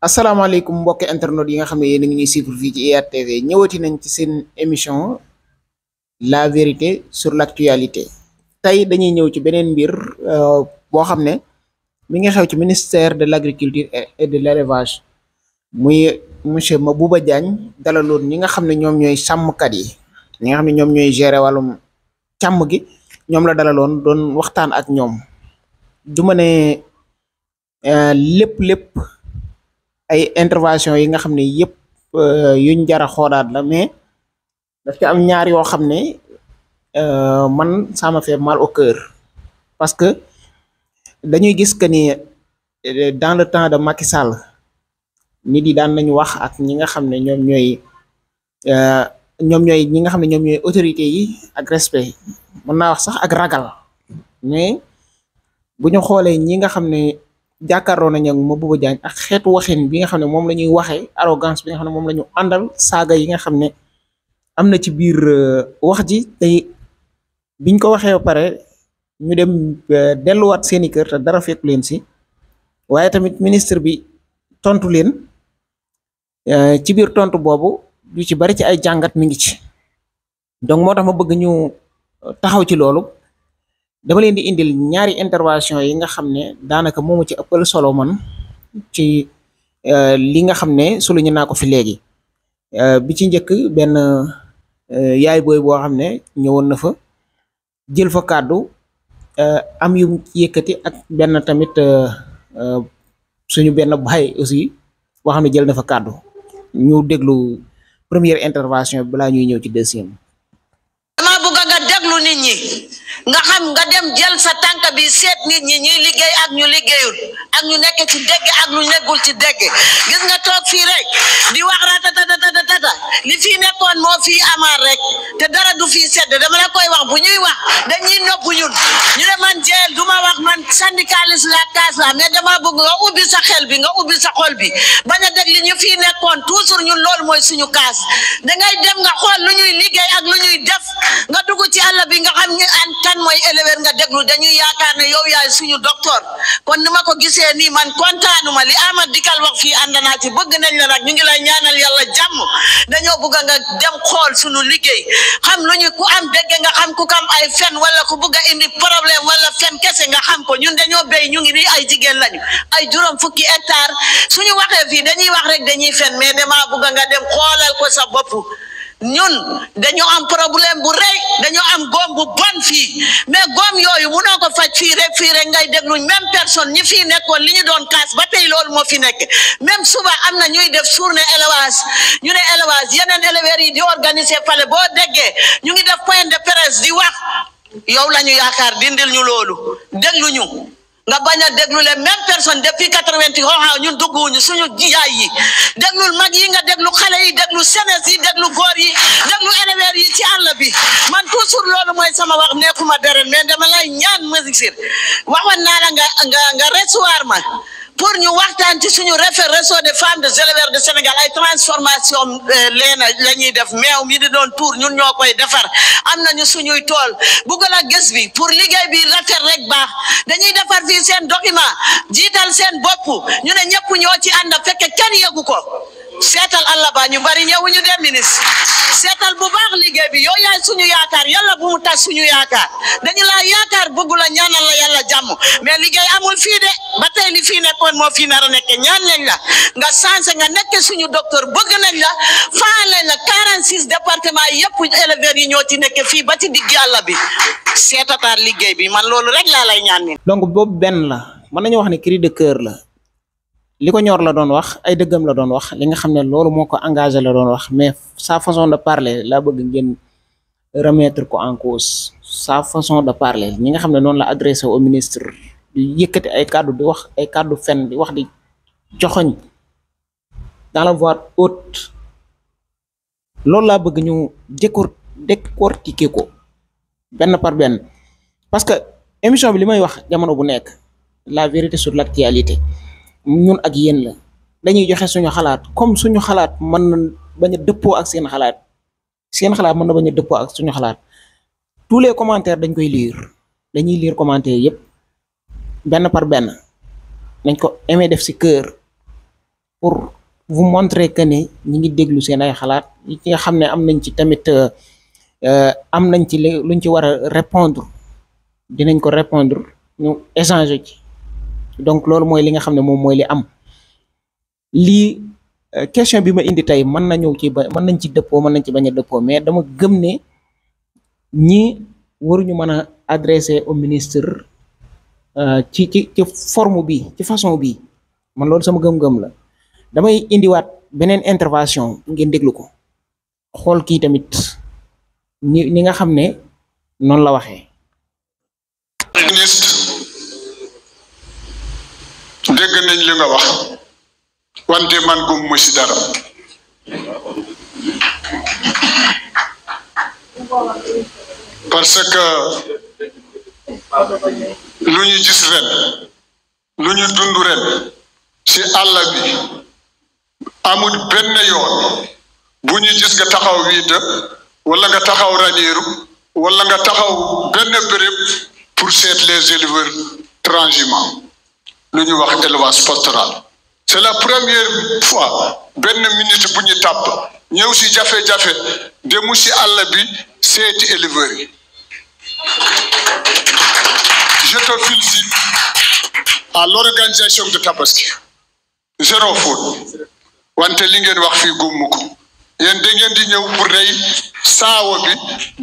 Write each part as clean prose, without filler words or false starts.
asalaamaaleykum mbokki internet yi nga xam ne yéen a ngi ñuy suivre fii ci IYAT TV ñëwati nañ ci seen émission la vérité sur l'actualité tey dañuy ñëw ci beneen mbir boo xam ne mi ngi xew ci ministère de l'agriculture et de l'élevage muy monsieur Mabouba Diagne dalaloon ñi nga xam ne ñoom ñooy sàmmkat yi ñi nga xam ne ñoom ñooy gérer wàllum càmm gi ñoom la dalaloon doon waxtaan ak ñoom du ma ne lépp ay intervention yi nga xam ne yëpp yuñ jara xoolaat la mais daf ci am ñaar yoo xam ne man ça m'a fait mal au cœur parce que dañuy gis que ni dans le temps de Macky Sall nit yi daan nañu wax ak ñi nga xam ne ñi nga xam ne ñoom ñooy autorité yi ak respect mën naa wax sax ak ragal mais bu ñu xoolee ñi nga xam ne jàkkaarloo nañ ak Mabouba Diagne ak xeetu waxin bi nga xam ne moom la ñuy waxee arrogance bi nga xam ne moom la ñu àndal saaga yi nga xam ne am na ci biir wax ji tey biñ ko waxee ba pare ñu dem delluwaat seeni kër te dara fekk leen si waaye tamit ministre bi tontu leen ci biir tontu boobu yu ci bari ci ay jàngat mi ngi ci donc moo tax ma bëgg ñu taxaw ci loolu. dama leen di indil ñaari intervention yi nga xam ne daanaka moomu ci ëppal solo man ci li nga xam ne suluñu naa ko fi léegi bi ci njëkk benn yaay booy boo xam ne ñëwoon na fa jël fa kàddu am yu yëkkati ak benn tamit suñu benn baay aussi boo xam ne jël na fa kàddu ñu déglu première intervention bi balaa ñuy ñëw ci deuxième. dama bëgg nga déglu nit ñi nga xam nga dem jël sa tànk bi seet nit ñi ñuy liggéey ak ñu liggéeyul ak ñu nekk ci dégg ak ñu nekkul ci dégg gis nga toog fii rek di wax ratatatata li fii nekkoon moo fii amaat rek te dara du fii sedd dama la koy wax bu ñuy wax dañuy noppu ñun ñu ne man jeel duma wax man syndicaliste la kaas la mais dama bëgg nga ubbi sa xel bi nga ubbi sa xol bi bañ a dégg li ñu fii nekkoon toujours ñun loolu mooy suñu kaas dangay dem nga xool lu ñuy liggéey ak lu ñuy def nga dugg ci àll bi nga xam ñu an kan mooy éleveur nga déglu dañuy yaakaar ne yow yaay suñu docteur kon ni ma ko gisee nii man kontaanuma li Amad Dikal wax fii ànd naa ci bëgg nañ la nag ñu ngi lay ñaanal yàlla jàmm dañoo bëgg nga dem xool suñu liggéey xam lu ñu ku am dégg nga xam ku kam ay fen wala ku bëgg a indi problème wala fen kese nga xam ko ñun dañoo béy ñu ngi nii ay jigéen lañu ay juróom fukki hectare suñu waxee fii dañuy wax rek dañuy fen mais dama bëgg nga dem xoolal ko sa bopp ñun dañoo am problème bu rëy dañoo am góom bu bon fii mais góom yooyu munoo ko faj fii rek ngay déglu même personne ñi fii nekkoon li ñu doon kaas ba tey loolu moo fi nekk même suba am na ñuy def journée élevage ñu ne élevage yeneen éleveurs yi di organiser fale boo déggee ñu ngi def point de presse di wax yow la ñu yaakaar dindil ñu loolu déglu ñu nga bañ a déglu les mêmes personnes depuis 88 xooxaaw ñun dugguwuñu suñu yaay yi déglul mag yi nga déglu xale yi déglu senes yi déglu góor yi déglu éleveurs yi ci àll bi man toujours loolu mooy sama wax nekkuma deret mais dama lay ñaan mesure waxoon naa la nga recevoir ma pour ñu waxtaan ci suñu réseau des femmes des éleveurs de Sénégal ay transformation leena la ñuy def meew mi di doon tuur ñun ñoo koy defar am nañu suñuy tool bugg la gës bi pour liggéey bi rafet rek baax dañuy defar fii seen document jiital seen bopp ñu ne ñëpp ñoo ci ànd fekke kenn yëgu ko seetal Allah ba ñu bari ñëwuñu dem ministre seetal bu baax liggéey bi yow yaay suñu yaakaar yàlla bu mu tas suñu yaakaar dañu laa yaakaar bëgg la ñaanal la yàlla jàmm mais liggéey amul fii de ba tey li fii nekkoon moo fii nar a nekk ñaan lañ la nga changé nga nekk suñu docteur bëgg nañ la faa lañ la 46 départements yëpp éleveurs yi ñoo ci nekk fii ba ci digg yàlla bi seetataar liggéey bi man loolu rek laa lay ñaan ni donc boobu benn la mën nañu wax ne cri de cœur la li ko ñor la doon wax ay dëggam la doon wax li nga xam ne loolu moo ko engagé la doon wax mais sa façon de parler laa bëgg ngeen remettre ko en cause sa façon de parler ñi nga xam ne noonu la adressé au ministre di yëkkati ay kàddu di wax ay kàddu fen di wax di joxoñ dans la voix haute loolu laa bëgg ñu décortiquer ko benn par benn parce que émission bi li may wax jamono bu nekk la vérité sur l'actualité ñun ak yéen la dañuy joxe suñu xalaat comme suñu xalaat mën na bañ a dëppoo ak seen xalaat mën na bañ a dëppoo ak suñu xalaat tous les commentaires dañ koy lire dañuy lire commentaires yëpp benn par benn nañ ko aimé def ci cœur pour vous montrer que ne ñi ngi déglu seen ay xalaat yi nga xam ne am nañ ci tamit am nañ ci luñ ci war a répondre dinañ ko répondre ñu échanger ci donc loolu mooy li nga xam ne moom mooy li am lii question bi ma indi tey mën na ñëw ci mën nañ ci dëppoo mën nañ ci bañ a dëppoo mais dama gëm ne ñi waruñu mën a adresser au ministre ci forme bi ci façon bi man loolu sama gëm-gëm la damay indiwaat beneen intervention ngeen déglu ko xool kii tamit ni nga xam ne noonu la waxee. ministre dégg nañ li nga wax wante man gum mu ci dara parce que lu ñu gis ren lu ñu dund ren ci àll bi amul benn yoon bu ñu gis nga taxaw wiita wala nga taxaw rañeeru wala nga taxaw benn béréb pour seet les éleveurs transhumants lu ñu wax élevage pastoral c'est la première fois benn minute bu ñu tàpp ñëw ci jafe-jafe demu ci àll bi seeti éleveurs yi je te félicite à l'organisation de Tabaski zéro faute wante li ngeen wax fii gummu ko yéen da ngeen di ñëw pour rey saawa bi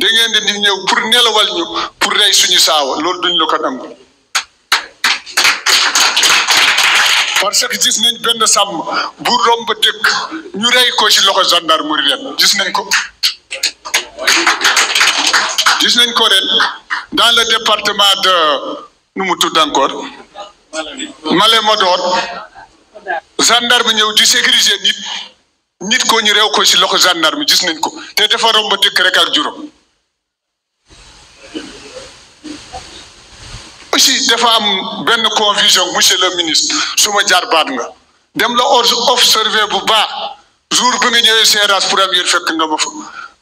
da ngeen di ñëw pour nelawal ñu pour rey suñu saawa loolu duñ la ko nangu parce que gis nañ benn sàmm bu romb dëkk ñu rey ko ci loxo gendarmerie ren gis nañ ko ren dans le département de nu mu tudd encore Malem Hodar gendarme ñëw di sécuriser nit ko ñu réew ko ci loxo gendarme gis nañ ko te dafa romb dëkk rek ak juróom aussi dafa am benn confusion monsieur le ministre suma jarbaat nga dem la observer bu baax jour bi nga ñëwee séerase première fekk nga ma fa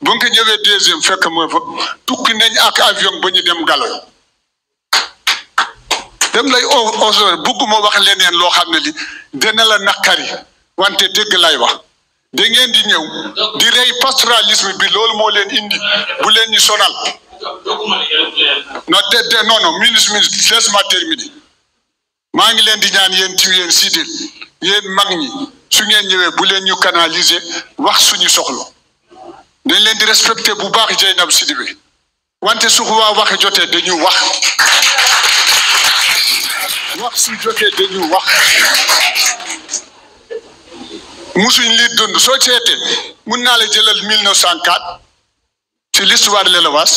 bu nga ñëwee deuxième fekk ma fa tukki nañ ak avion ba ñu dem Galoy dem lay observer bugguma wax leneen loo xam ne li dina la naqari wante dégg lay wax da ngeen di ñëw di rey pastoralisme bi loolu moo leen indi bu leen ñu sonal non ministre laisse-moi terminer maa ngi leen di ñaan yéen ci yéen sidil yéen mag ñi su ngeen ñëwee bu leen ñu canaliser wax suñu soxla dañ leen di respecter bu baax Jeynab Sidibé wante su waa waxe jotee dañu wax su jotee dañu wax musuñ li dund soo seetee mun naa la jëlal 1904 ci l'histoire de l'élevage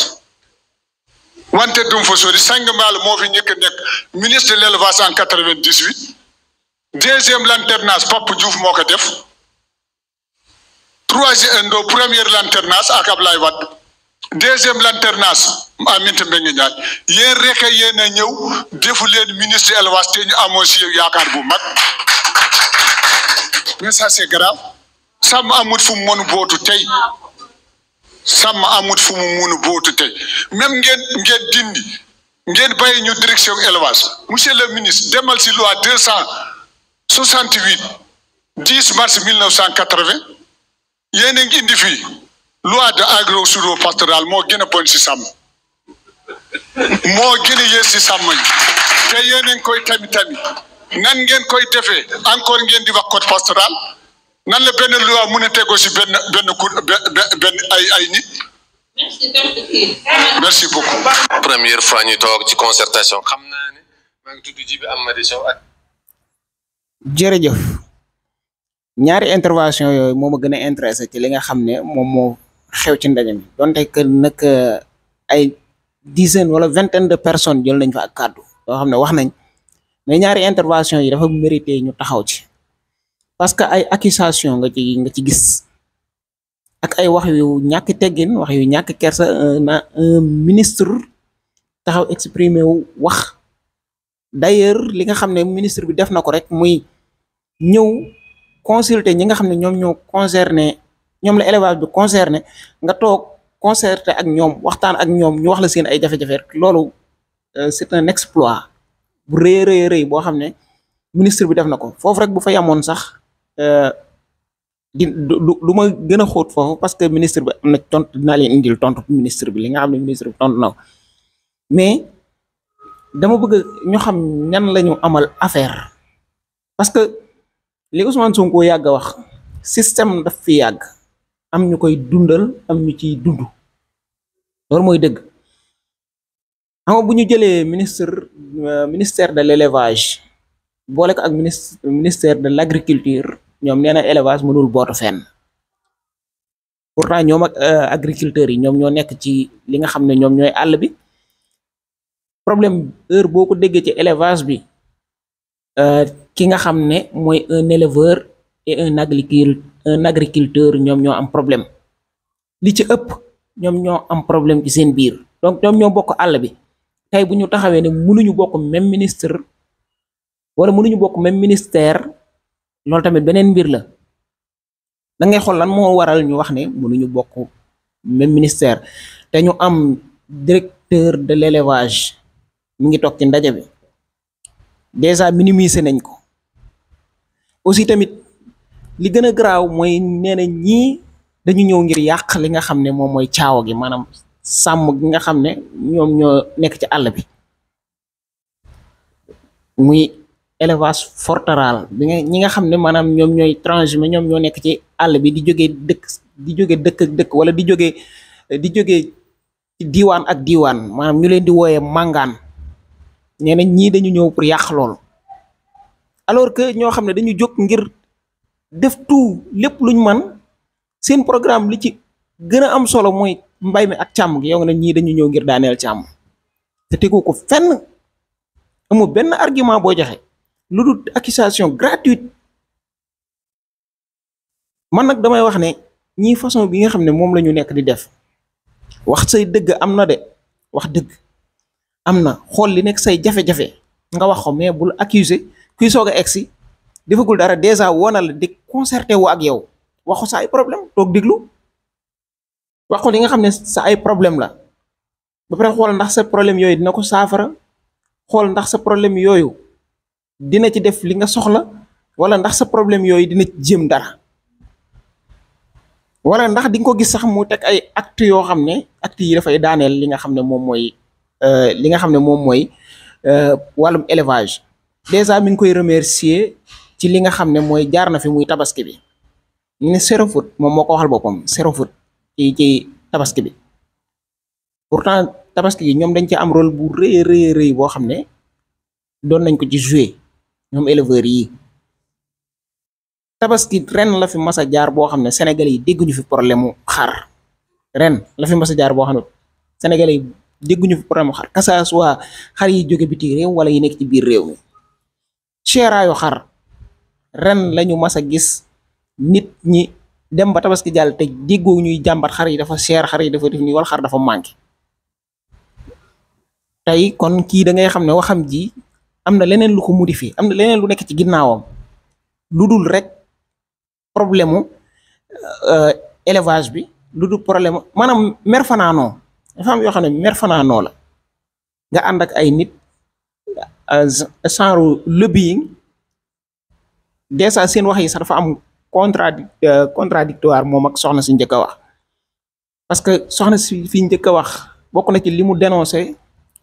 wante dum fa sori Sang Mbaal moo fi njëkk nekk ministre de l'élevage en 98 deuxième lanternage Pape Diouf moo ko def première lanternage ak Ablaye Wade deuxième lanternage Aminata Mbengue Ndiaye yéen rek yéen a ñëw defu leen ministre de l'élevage te ñu amoo si yaakaar bu mag mais ça c'est grave sàmm amut fu mu mënu bootu tey sàmm amut fu mu mënu bootu tey même ngeen dindi ngeen bàyyi ñu direction élevage monsieur le ministre demal si loi 268 10 mars 1980 yéen a ngi indi fii loi de agro-silvopastoral moo gën a bon si sàmm moo gën a yées si sàmm yi te yéen a ngi koy tamit nan ngeen koy defee encore ngeen di wax code pastoral nan la benn loi mun a tegoo si benn ay nit. Merci beaucoup. Première fois ñu toog ci concertation xam naa ne maa ngi tudd Djiby Amady Sow ak. jërëjëf ñaari intervention yooyu moo ma gën a intéressé ci li nga xam ne moom moo xew ci ndaje mi donte que nag ay dizaine wala vingtaine de personnes jël nañ fa ak kàddu yoo xam ne wax nañ. mais ñaari intervention yi dafa mérité ñu taxaw ci parce que ay accusation nga ci gis ak ay wax yu ñàkk teggin wax yu ñàkk kersa un ministre taxaw exprimer wu wax d'ailleurs li nga xam ne ministre bi def na ko rek muy ñëw consulter ñi nga xam ne ñoom ñoo concerné ñoom la élevage bi concerné nga toog concerté ak ñoom waxtaan ak ñoom ñu wax la seen ay jafe-jafe rek loolu c'est un exploit bu rëy boo xam ne ministre bi def na ko foofu rek bu fa yamoon sax du ma gën a xóot foofu parce que ministre bi am na tontu dinaa leen indil tontu ministre bi li nga xam ne ministre bi tontu na ko mais dama bëgg ñu xam ñan lañu amal affaire parce que li Ousmane Sonko yàgg a wax système daf fi yàgg am ñu koy dundal am ñu ciy dund loolu mooy dëgg xam nga bu ñu jëlee ministère de l'élevage boole ko ak ministère de l'agriculture ñoom nee na élevage mënul bootu fenn pourtant ñoom ak agriculteurs yi ñoom ñoo nekk ci li nga xam ne ñoom ñooy àll bi problème heure boo ko déggee ci élevage bi ki nga xam ne mooy un éleveur et un agriculteur ñoom ñoo am problème li ci ëpp ñoom ñoo am problème ci seen biir donc ñoom ñoo bokk àll bi tey bu ñu taxawee ne mënuñu bokk même ministre wala mënuñu bokk même ministère loolu tamit beneen mbir la da ngay xool lan moo waral ñu wax ne mënuñu bokk même ministère te ñu am directeur de l'élevage mi ngi toog ci ndaje bi déjà minimiser nañ ko aussi tamit li gën a garaaw mooy nee na ñii dañu ñëw ngir yàq li nga xam ne moom mooy caawa gi maanaam sàmm gi nga xam ne ñoom ñoo nekk ci àll bi muy élevage forteral bi nga ñi nga xam ne maanaam ñoom ñooy transhumé ñoom ñoo nekk ci àll bi di jógee dëkk ak dëkk wala di jógee ci diiwaan ak diiwaan maanaam ñu leen di wooyee màngaan nee na ñii dañu ñëw pour yàq loolu alors que ñoo xam ne dañu jóg ngir def tout lépp luñ man seen programme li ci gën a am solo mooy mbay mi ak càmm gi yow nga ne ñii dañu ñëw ngir daaneel càmm te tegu ko fenn amul benn argument boo joxe lu dul accusation gratuite man nag damay wax ne ñii façon bi nga xam ne moom la ñu nekk di def wax say dëgg am na de wax dëgg am na xool li nekk say jafe-jafe nga wax ko mais bul accuser kuy soog a egsi defagul dara déjà woona la di concerté wu ak yow waxu sa ay problème toog diglu wax ko li nga xam ne sa ay problème la ba pare xool ndax sa problème yooyu dina ko saafara xool ndax sa problème yooyu dina ci def li nga soxla wala ndax sa problème yooyu dina ci jéem dara wala ndax di nga ko gis sax mu teg ay actes yoo xam ne actes yi dafay daaneel li nga xam ne moom mooy wàllum élevage déjà mi ngi koy remercier ci li nga xam ne mooy jaar na fi muy tabaski bi ñu ne zéro faute moom moo ko waxal boppam zéro faute ci tabaski bi pourtant tabaski yi ñoom dañ ci am rôle bu rëy boo xam ne doon nañ ko ci jouer ñoom éleveurs yi tabaski ren la fi mas a jaar boo xam ne Sénégalais yi dégguñu fi problème mu xar ren la fi mas a jaar boo xam ne Sénégalais yi dégguñu fi problème mu xar que ça soit xar yi jóge biti réew wala yi nekk ci biir réew mi seeraayu xar ren lañu mas a gis nit ñi dem ba tabaski jàll te déggoo ñuy jàmbat xar yi dafa seer xar yi dafa def nii wala xar dafa manqué tey kon kii da ngay xam ne waxam ji am na leneen lu ko modifié am na leneen lu nekk ci ginnaawam lu dul rek problème mu élevage bi lu dul problème maanaam mer fanaanoo dafa am yoo xam ne mer fanaanoo la nga ànd ak ay nit genre lobbying déjà seen wax yi sax dafa am contradictoire moom ak soxna si njëkk a wax parce que soxna si fi njëkk a wax bokk na ci li mu dénoncé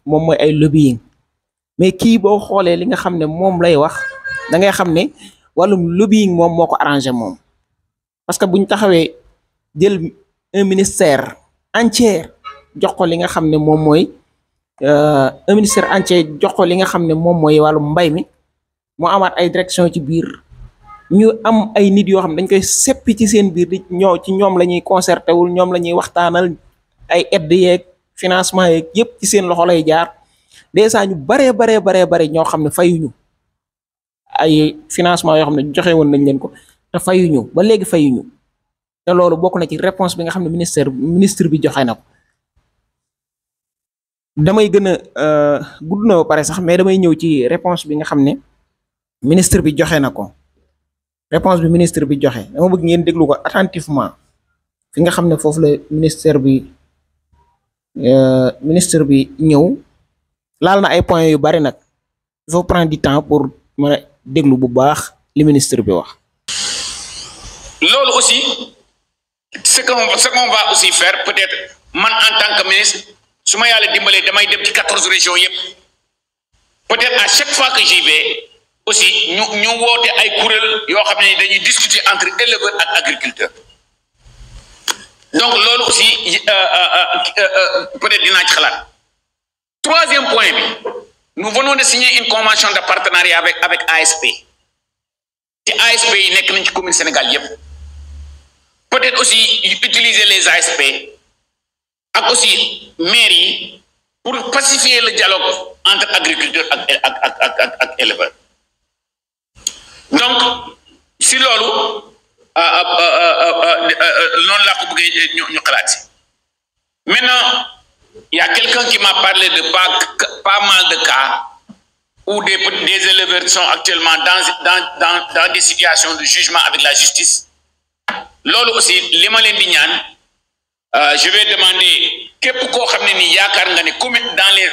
moom mooy ay lobbying mais kii boo xoolee li nga xam ne moom lay wax da ngay xam ne wàllum lobbying moom moo ko arrangé moom parce que buñ taxawee jël un ministère entier jox ko li nga xam ne moom mooy un ministère entier jox ko li nga xam ne moom mooy wàllum mbay mi mu amaat ay direction ci biir ñu am ay nit yoo xam ne dañ koy seppi ci seen biir di ñoom la ñuy concerté wul ñoom la ñuy waxtaanal ay aide yeeg financement yeeg yëpp ci seen loxo lay jaar déjà ñu baree ñoo xam ne fayuñu ay financement yoo xam ne joxe woon nañ leen ko te fayuñu ba léegi fayuñu te loolu bokk na ci réponse bi nga xam ne ministre bi joxe na ko damay gën a gudd na ba pare sax mais damay ñëw ci réponse bi nga xam ne ministre bi joxe na ko réponse bi ministre bi joxe dama bëgg ngeen déglu ko attentivement fi nga xam ne foofu la ministre bi ñëw laal na ay points yu bari nag il faut prendre du temps pour mën a déglu bu baax li ministre bi wax. loolu aussi ce qu'on va aussi faire peut-être man en tant que ministre su ma yàlla dimbalee damay dem ci 14 régions yëpp peut-être à chaque fois que j'y vais aussi ñu woote ay kuréel yoo xam ne dañuy discuter entre éleveurs ak agriculteurs donc loolu aussi peut-être dinaa ci xalaat. Troisième point bi nous venons de signer une convention de partenariat avec ASP te ASP yi nekk nañ ci commune Sénégal yëpp peut-être aussi utiliser les ASP ak aussi maires yi pour pacifier le dialogue entre agriculteurs ak éleveurs donc si loolu noonu laa ko bëggee ñu xalaat si maintenant il y a quelqu'un qui m'a parlé de pas mal de cas où des éleveurs sont actuellement dans des situations de jugement avec la justice loolu aussi li ma leen di ñaan je vais demander képp koo xam ne nii yaakaar nga ne commune dans les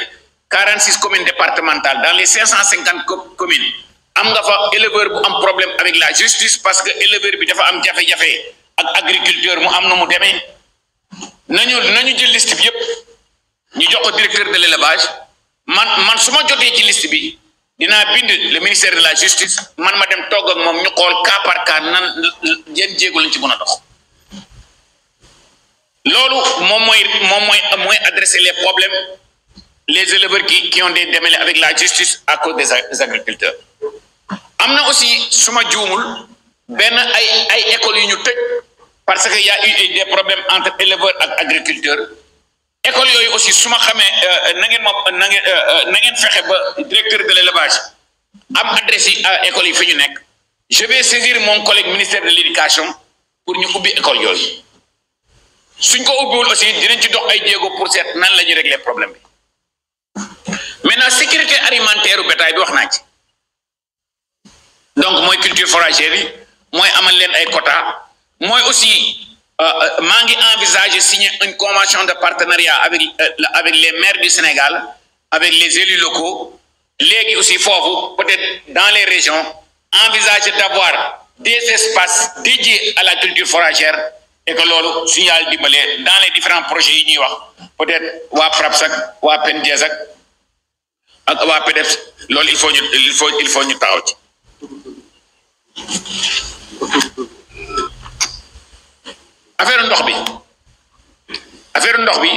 46 communes départementales dans les 550 communes am nga fa éleveur bu am problème avec la justice parce que éleveur bi dafa am jafe-jafe ak agriculteur mu am na mu demee nañu jël liste bi yëpp ñu jox ko directeur de l'élevage man su ma jotee ci liste bi dinaa bind le ministère de la justice man ma dem togg ak moom ñu xool cas par cas nan yenn jéego lañ ci mën a dox loolu moom mooy adresser les problèmes les éleveurs qui ont des démêlés avec la justice à cause des agriculteurs am na aussi suma juumul benn ay écoles yu ñu tëj parce que y a eu des problèmes entre éleveurs ak agriculteurs école yooyu aussi su ma xamee na ngeen fexe ba directeur de l'élevage am adresse yi école yi fi ñu nekk je vais saisir mon collègue ministère de l'éducation pour ñu ubbi école yooyu suñ ko ubbiwul aussi dinañ ci dox ay jéego pour seet nan la ñuy régler problème bi maintenant sécurité alimentaire u bétail bi wax naa ci donc mooy culture fourragère yi mooy amal leen ay quota mooy aussi maa ngi envisager signer une convention de partenariat avec les maires du Sénégal avec les élus locaux léegi aussi foofu peut-être dans les régions envisager d'avoir des espaces dédiés à la culture fourragère et que loolu suñu yàlla dimbalee dans les différents projets yi ñuy wax peut-être waa FRAPS ak waa PNDS ak waa PEDEF loolu il faut ñu taxaw ci affaire ndox bi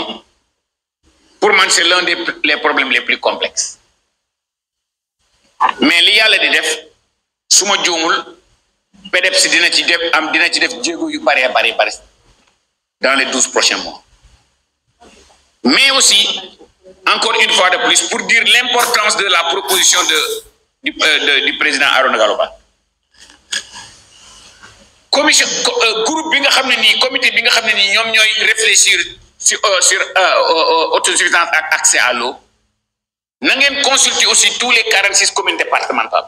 pour man c'est l'un des problèmes les plus complexes mais li yàlla di def su ma juumul PEDEF si dina ci def jéego yu bari dans les 12 prochains mois mais aussi encore une fois de plus pour dire l'importance de la proposition du président Arona Galoba commission groupe bi nga xam ne nii comité bi nga xam ne nii ñoom ñooy réfléchir sur autosuffisance ak accès à l'eau na ngeen consulter aussi tous les 46 communes départementales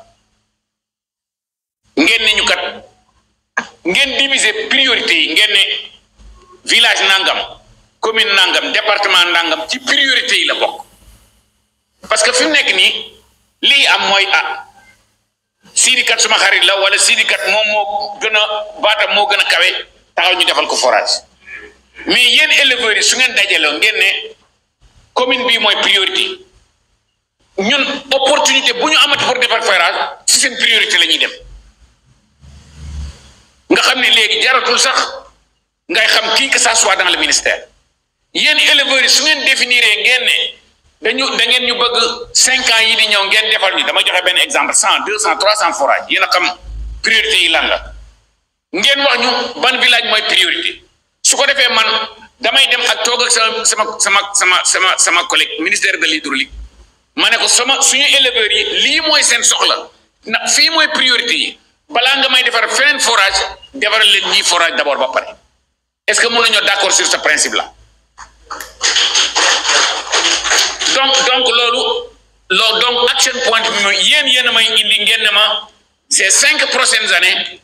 ngeen ne ñu kat ngeen diviser priorité yi ngeen ne village nangam commune nangam département nangam ci priorité yi la bokk parce que fi mu nekk nii lii am mooy Sidi kat suma xarit la wala Sidi kat moom moo gën a baatam moo gën a kawe taxaw ñu defal ko forage mais yéen éleveurs yi su ngeen dajaloo ngeen ne commune bii mooy priorité ñun opportunité bu ñu amati pour defar forage si seen priorité la ñuy dem nga xam ne léegi jaratul sax ngay xam kii que ça soit dans le ministère yéen éleveurs yi su ngeen définiree ngeen ne da ngeen ñu bëgg 5 ans yi di ñëw ngeen defal ni dama joxe benn exemple 100 200 300 forages yéen a xam priorité yi lan la ngeen wax ñu ban village mooy priorité su ko defee man damay dem ak toog ak sama collègue ministère de l'hydraulique ma ne ko suñu éleveurs yi lii mooy seen soxla na fii mooy priorité yi balaa nga may defar feneen forage defaral leen ñii forage d'abord ba pare est-ce que mën nañoo d'accord sur ce principe là donc donc action point bi mooy yéen a may indi ngeen ne ma ces 5 prochaines années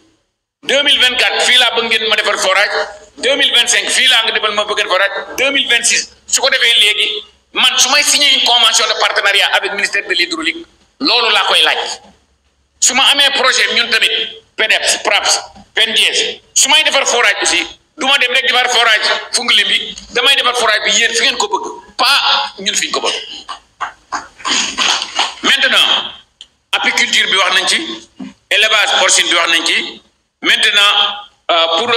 2024 fii laa bëgg ngeen ma defar forage 2025 fii laa nga defal ma bëgg forage 2026 su ko defee léegi man su may signer une convention de partenariat avec ministère de l'hydraulique loolu laa koy laaj su ma amee projet ñun tamit PDEPS PRAPS PNDS su may defar forage aussi du ma dem rek defar forage Foundiouly damay defar forage bi yéen fi ngeen ko bëgg pas ñun fi ñu ko bëgg. Maintenant apiculture bi wax nañ ci élevage porcine bi wax nañ ci maintenant pour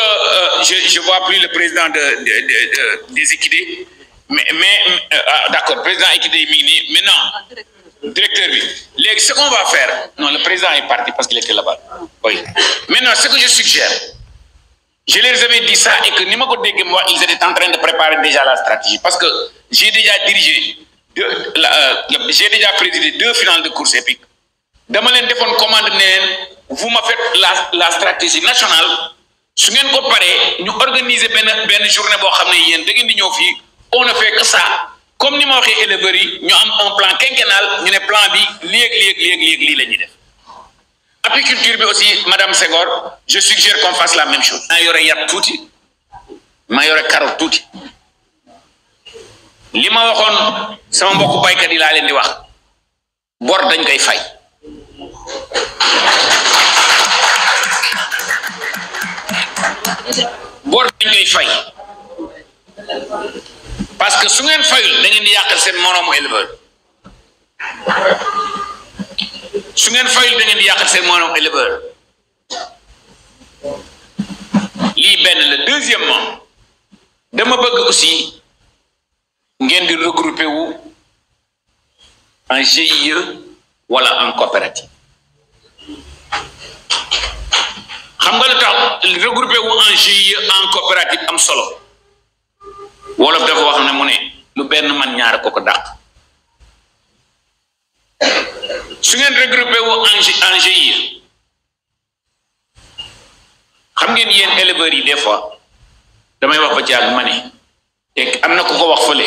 je vois plus le président des équidés mais d'accord président équidé mi ngi nii maintenant directeur bi léegi ce qu'on va faire non le président est parti parce qu'il était là-bas oui maintenant ce que je suggère je leur avais dit ça et que ni ma ko dégg moi ils étaient en train de préparer déjà la stratégie parce que j'ai déjà dirigé j'ai déjà présidé 2 finales de course épique dama leen defoon commande ne vous me faites la stratégie nationale su ngeen ko paree ñu organiser benn journée boo xam ne yéen da ngeen di ñëw fii on ne fait que ça comme ni ma waxee éleveurs yi ñu am un plan quinquennal ñu ne plan bi léeg lii la ñuy def apiculture bi aussi madame Senghor je suggère qu'on fasse la même chose maa yore yàpp tuuti maa yore carotte tuuti li ma waxoon sama mbokku baykat yi laa leen di wax bor dañ koy fay parce que su ngeen fayul da ngeen di yàqal seen moroomu éleveur su ngeen fayul da ngeen di yàqal seen moroomu éleveur lii benn la deuxièmement dama bëgg aussi ngeen di regrouper wu en GIE wala en coopérative xam nga lu tax regrouper wu en GIE en coopérative am solo wolof dafa wax ne mu ne lu benn man ñaar ko dàq su ngeen regrouper wu en GIE xam ngeen yéen éleveurs yi des fois damay wax ba jàll ma ne te am na ku ko wax fële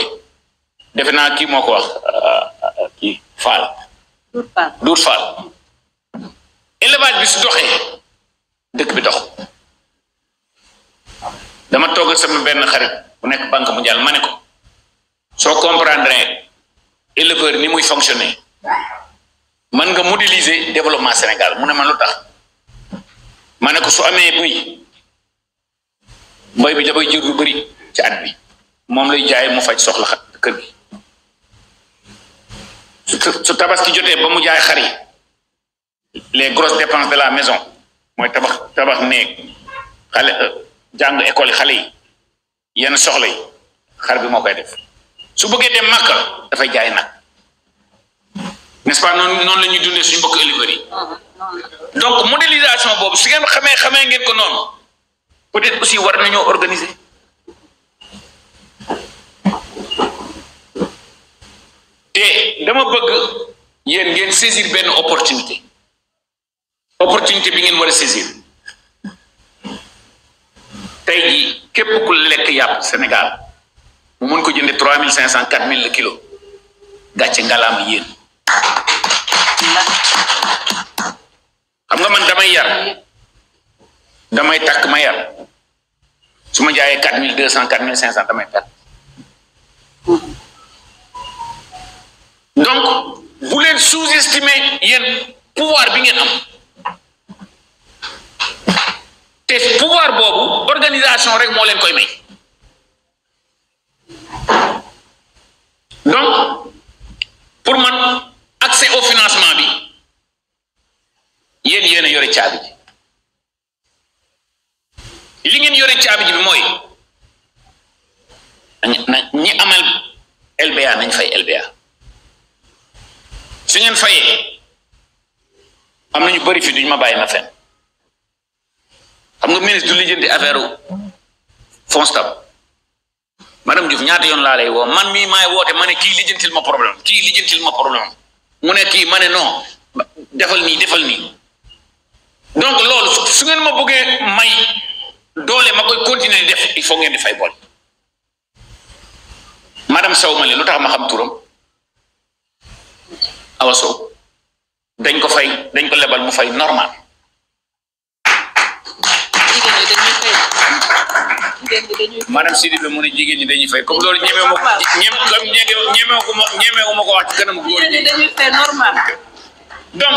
defe naa kii moo ko wax kii Fall Dour Fall élevage bi su doxee dëkk bi dox dama toogal sama benn xarit bu nekk banque mondiale ma ne ko soo comprendre éleveur ni muy fonctionner mën nga modéliser développement Sénégal mu ne man lu tax ma ne ko su amee boy bi dafay jur lu bëri ci at bi moom lay jaay mu faj soxla kër gi su tabaski jotee ba mu jaay xar yi les grosses dépenses de la maison mooy tabax néeg xale jàng école yi xale yi yenn soxla yi xar bi moo koy def su bëggee dem Màkka dafay jaay nag n'est-ce pas noonu la ñuy dundee suñu mbokk éleveurs yi donc modélisation boobu su ngeen xamee ngeen ko noonu peut-être aussi war nañoo organiser te dama bëgg yéen ngeen saisir benn opportunité bi ngeen war a saisir tey jii képp ku lekk yàpp Sénégal mu mën ko jënde 3500 4000 le kilo gàcce ngalaama yéen xam nga man damay takk ma yar su ma jaayee 4200 4500 damay takk donc bu leen sous-estimer yéen pouvoir bi ngeen am te pouvoir boobu organisation rek moo leen koy may donc pour man accès au financement bi yéen a yore caabi ji li ngeen yore caabi ji bi mooy ñi amal LBA nañ fay LBA su ngeen fayee am nañu bëri fi duñ ma bàyyi ma fen xam nga ministre du lijjanti affaire FONSTAB madame Diouf ñaata yoon laa lay woo man mii maay woote ma ne kii lijjantil ma problème mu ne kii ma ne non defal nii donc loolu su ngeen ma bëggee may doole ma koy continuer def il faut ngeen di fay bool madame Sow Mali lu tax ma xam turam Awa Sow dañ ko lebal mu fay normal madame Sidibé mu ne jigéen ñi dañuy fay comme loolu ñemewu ma ko wax ci kanamu góor ñi dañuy fay normal donc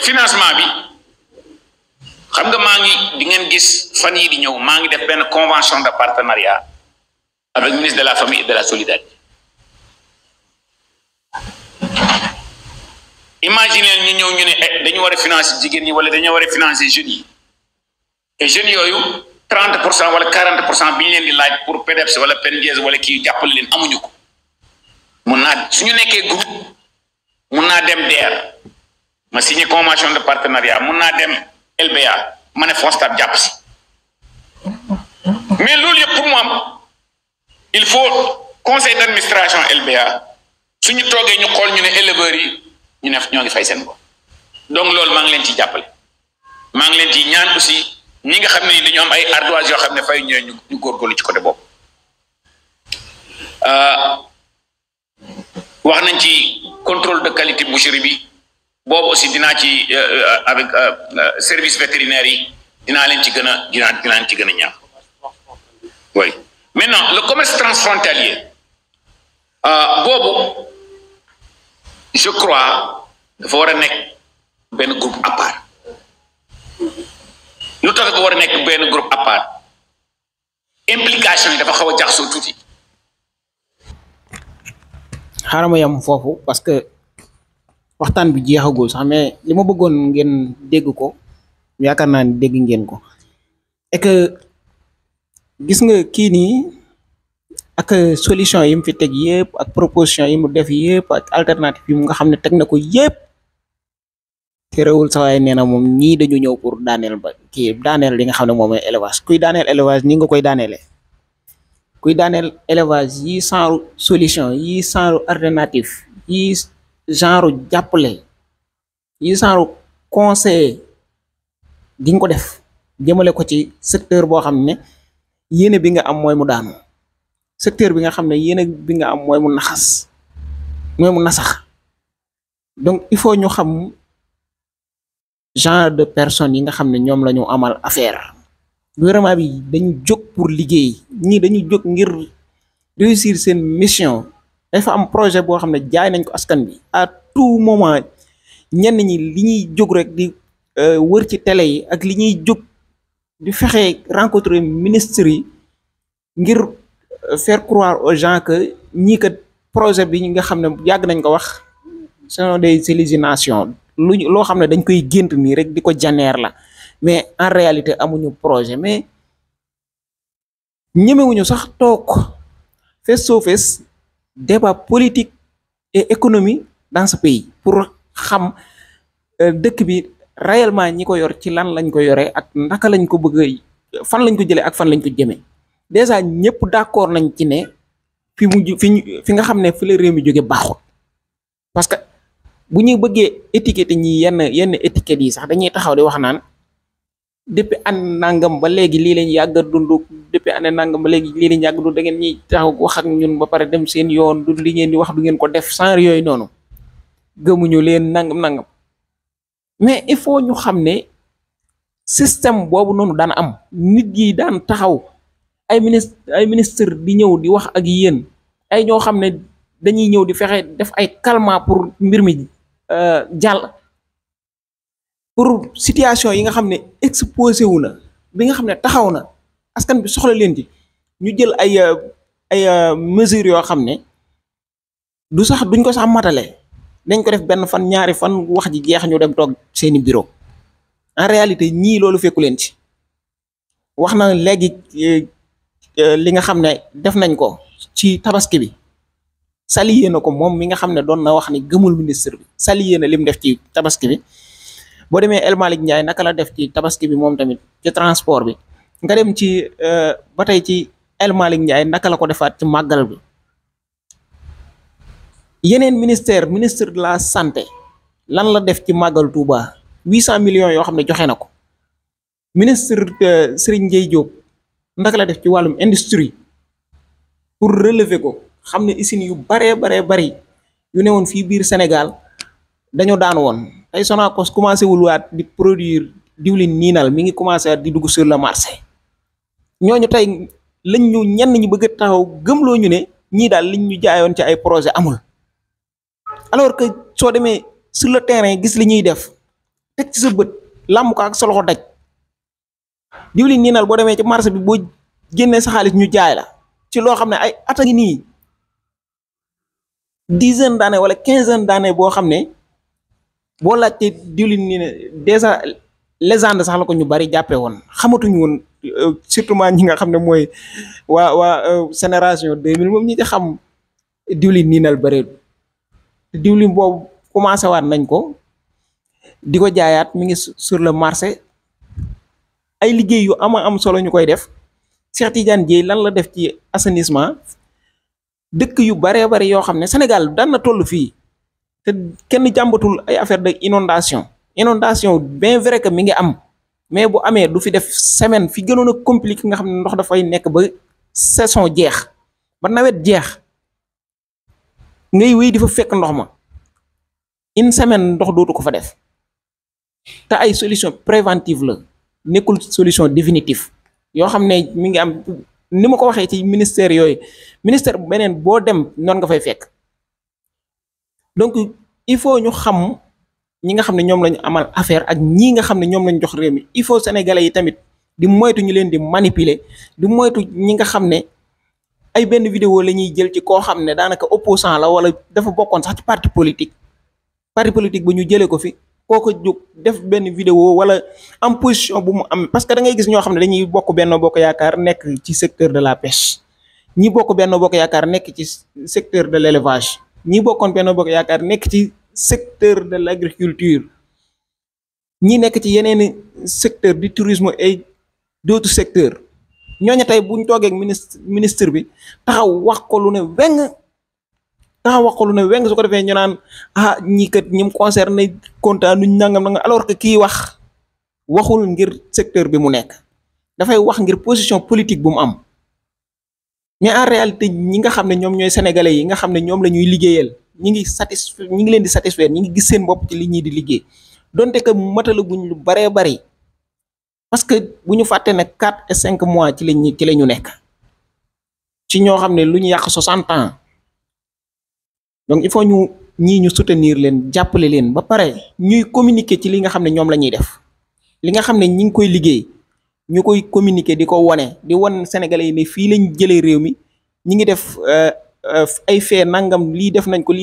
financement bi xam nga maa ngi di ngeen gis fan yi di ñëw maa ngi def benn convention de partenariat avec ministre de la famille et de la solidarité. Imaginez ñu ñëw ñu ne dañu war a financer jigéen ñi wala dañu war a financer jeunes yi et jeunes yooyu 30% wala 40% bi ñu leen di laaj pour PDEPS wala PNDS wala kii jàppale leen amuñu ko mun naa suñu nekkee groupe mun naa dem DER ma signé convention de partenariat mun naa dem LBA ma ne FONSTAB jàpp si mais loolu yëpp pour mu am il faut conseil d'administration LBA suñu toogee ñu xool ñu ne éleveurs yi ñu ne ñoo ngi fay seen bopp donc loolu maa ngi leen ciy jàppale maa ngi leen ciy ñaan aussi ñi nga xam ne dañoo am ay ardoises yoo xam ne fay ñëwee ñu góorgóorlu ci côté boobu wax nañ ci contrôle de qualité boucherie bi boobu aussi dinaa ci avec service vétérinaire yi dinaa leen ci gën a dinaa leen ci gën a ñaax oui maintenant le commerce transfrontalier boobu je crois dafa war a nekk benn groupe à part lu tax dafa war a nekk benn groupe à part implication yi dafa xaw a jaxasoo tuuti. xaaral ma yam foofu parce que waxtaan bi jeexagul sax mais li ma bëggoon ngeen dégg ko yaakaar naa ni dégg ngeen ko et que gis nga kii nii ak solution yi mu fi teg yëpp ak proposition yi mu def yëpp ak alternative yi mu nga xam ne teg na ko yëpp te réewul sa waaye nee na moom ñii dañu ñëw pour daaneel ba kii daaneel li nga xam ne moom mooy élevage kuy daaneel élevage ni nga koy daaneele kuy daaneel élevage yi sans solution yi sans alternative yi genre jàppale yi genre conseil di nga ko def jëmale ko ci secteur boo xam ne yéene bi nga am mooy mu daanu secteur bi nga xam ne yéene bi nga am mooy mu naxas mooy mu nasax donc il faut ñu xam genre de personnes yi nga xam ne ñoom la ñu amal affaire gouvernement bi dañu jóg pour liggéey ñii dañu jóg ngir réussir seen mission dafa am projet boo xam ne jaay nañ ko askan bi à tout moment ñenn ñi li ñuy jóg rek di wër ci télé yi ak li ñuy jóg di fexe rencontrer ministres yi ngir faire croire aux gens que ñii kat projet bi nga xam ne yàgg nañ ko wax ce sont des hallucinations loo xam ne dañ koy gént nii rek di ko janeer la mais en réalité amuñu projet mais ñemewuñu sax toog face to face débat politique et économie dans ce pays pour xam dëkk bi réellement ñi ko yor ci lan lañ ko yoree ak naka lañ ko bëgg fan lañ ko jëlee ak fan lañ ko jëmee déjà ñëpp d'accord nañ ci ne fi nga xam ne fi la réew mi jóge baaxul parce que bu ñuy bëggee étiqueté ñi yenn étiquettes yi sax dañuy taxaw di wax naan depuis année nangam ba léegi lii lañ yàgg a dund depuis année nangam ba léegi lii lañ yàgg a dund da ngeen ñuy taxaw wax ak ñun ba pare dem seen yoon du li ngeen di wax du ngeen ko def sans yooyu noonu gëmuñu leen nangam mais il faut ñu xam ne système boobu noonu daan am nit yi daan taxaw ay ministre di ñëw di wax ak yéen ay ñoo xam ne dañuy ñëw di fexe def ay calmant pour mbir mi jàll pour situation yi nga xam ne exposé wu na bi nga xam ne taxaw na askan bi soxla leen ci ñu jël ay mesures yoo xam ne du sax duñ ko sax matale dañ ko def benn fan ñaari fan wax ji jeex ñu dem toog seeni bureau en réalité ñii loolu fekku leen ci wax na léegi li nga xam ne def nañ ko ci tabaski bi saliyé na ko moom mi nga xam ne doon na wax ni gëmul ministre bi saliyé na lim def ci tabaski bi boo demee El Malick Ndiaye naka la def ci tabaski bi moom tamit ci transport bi nga dem ci ba tey ci El Malick Ndiaye naka la ko defaat ci màggal bi yeneen ministre de la santé lan la def ci màggal Touba 800 millions yoo xam ne joxe na ko ministre Serigne Ndiaye Diop naka la def ci wàllum industrie pour relever ko xam ne usines yu baree bari yu ne woon fii biir Sénégal dañoo daan woon tey Sonacos commencé wul waat di produire diwlin niinal mi ngi commencé waat di dugg sur le marché ñooñu tey lañ ñu ñenn ñi bëgg a taxaw gëmloo ñu ne ñii daal liñ ñu jaayoon ci ay projet amul alors que soo demee sur le terrain gis li ñuy def teg ci sa bët làmb ko ak sa loxo daj diwlin niinal boo demee ci marché bi boo génnee sa xaalis ñu jaay la ci loo xam ne ay at a ngi nii dizaine d'années wala quinzaine d'années boo xam ne boo laajtee diwlin nii ne déjà légende sax la ko ñu bari jàppee woon xamatuñu woon surtout ñi nga xam ne mooy waa génération 2000 moom ñi ci xam diwlin niinal bëreetu diwlin boobu commencé waat nañ ko di ko jaayaat mi ngi sur le marché ay liggéey yu am solo ñu koy def Cheikh Tidiane Dièye lan la def ci assainissement dëkk yu baree bari yoo xam ne Sénégal daan na toll fii te kenn jàmbatul ay affaire de inondation bien vrai que mi ngi am mais bu amee du fi def semaine fi gënoon a compliqué nga xam ne ndox dafay nekk ba saison jeex ba nawet jeex ngay wéy di fa fekk ndox ma une semaine ndox dootu ko fa def te ay solution préventive la nekkul solution définitive yoo xam ne mi ngi am ni ma ko waxee ci ministère yooyu ministère beneen boo dem noonu nga fay fekk donc il faut ñu xam ñi nga xam ne ñoom lañu amal affaire ak ñii nga xam ne ñoom lañu jox réew mi il faut sénégalais yi tamit di moytu ñu leen di manipuler di moytu ñi nga xam ne ay benn vidéo la ñuy jël ci koo xam ne daanaka opposant la wala dafa bokkoon sax ci parti politique bu ñu jëlee ko fi kooko jóg def benn vidéo wala en position bu mu am parce que da ngay gis ñoo xam ne dañuy bokk Benno Bokk Yaakaar nekk ci secteur de la pêche ñi bokk Benno Bokk Yaakaar nekk ci secteur de l'élevage ñi bokkoon Benno Bokk Yaakaar nekk ci secteur de l'agriculture ñi nekk ci yeneen secteur du tourisme et d'autres secteurs ñooñu tey buñ toogee ak ministre bi taxaw wax ko lu ne weng su ko defee ñu naan ñii kat ñi mu concerné kontaan nuñ nangam alors que kii waxul ngir secteur bi mu nekk dafay wax ngir position politique bu mu am mais en réalité ñi nga xam ne ñoom ñooy sénégalais yi nga xam ne ñoom la ñuy liggéeyal ñi ngi leen di satisfaire ñi ngi gis seen bopp ci li ñuy di liggéey donte que matalaguñ lu baree bari parce que bu ñu fàtte ne 4 et 5 mois ci la ñu nekk ci ñoo xam ne lu ñu yàq 60 ans donc il faut ñu soutenir leen jàppale leen ba pare ñuy communiquer ci li nga xam ne ñoom la ñuy def li nga xam ne ñi ngi koy liggéey ñu koy communiquer di ko wone di won sénégalais yi ne fii lañ jëlee réew mi ñi ngi def ay fee nangam lii def nañ ko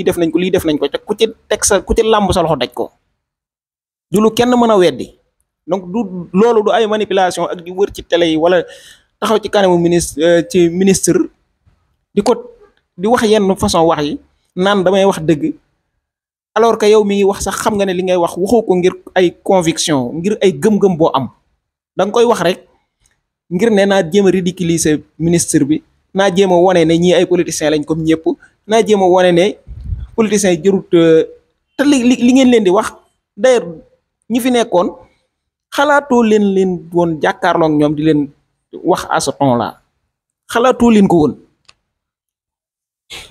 te ku ci làmb sa loxo daj ko du lu kenn mën a weddi donc loolu du ay manipulation ak di wër ci télé yi wala taxaw ci kanamu ministre di wax yenn façon wax yi naan damay wax dëgg alors que yow mi ngi wax sax xam nga ne li ngay wax waxoo ko ngir ay conviction ngir ay gëm-gëm boo am da nga koy wax rek ngir ne naa jéem a ridiculiser ministre bi naa jéem a wane ne ñii ay politiciens lañ comme ñëpp naa jéem a wane ne politiciens yi jërut te li ngeen leen di wax d'ailleurs ñi fi nekkoon xalaatoo leen woon jàkkaarloo ak ñoom di leen wax à ce ton là xalaatoo leen ko woon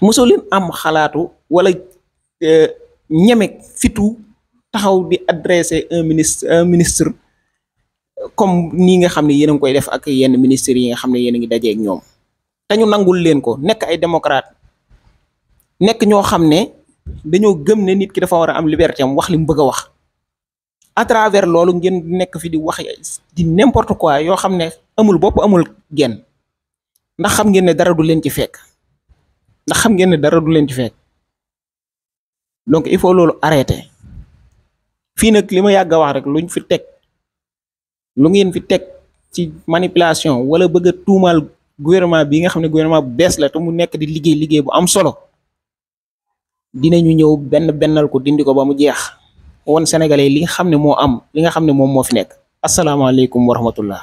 mosoo leen am xalaatu wala ñeme fitu taxaw di adresser un ministre comme nii nga xam ne yéen a ngi koy def ak yenn ministres yi nga xam ne yéen a ngi dajeeg ñoom te ñu nangul leen ko nekk ay démocrate nekk ñoo xam ne dañoo gëm ne nit ki dafa war a am liberté am wax li mu bëgg a wax à travers loolu ngeen nekk fi di wax di n'importe quoi yoo xam ne amul bopp amul genn ndax xam ngeen ne dara du leen ci fekk donc il faut loolu arrêter fii nag li ma yàgg a wax rek lu ngeen fi teg ci manipulation wala bëgg a tuumaal gouvernement bi nga xam ne gouvernement bu bees la te mu nekk di liggéey bu am solo dinañu ñëw bennal ko dindi ko ba mu jeex won sénégalais li nga xam ne moo am li nga xam ne moom moo fi nekk asalaamaaleykum wa rahmatullah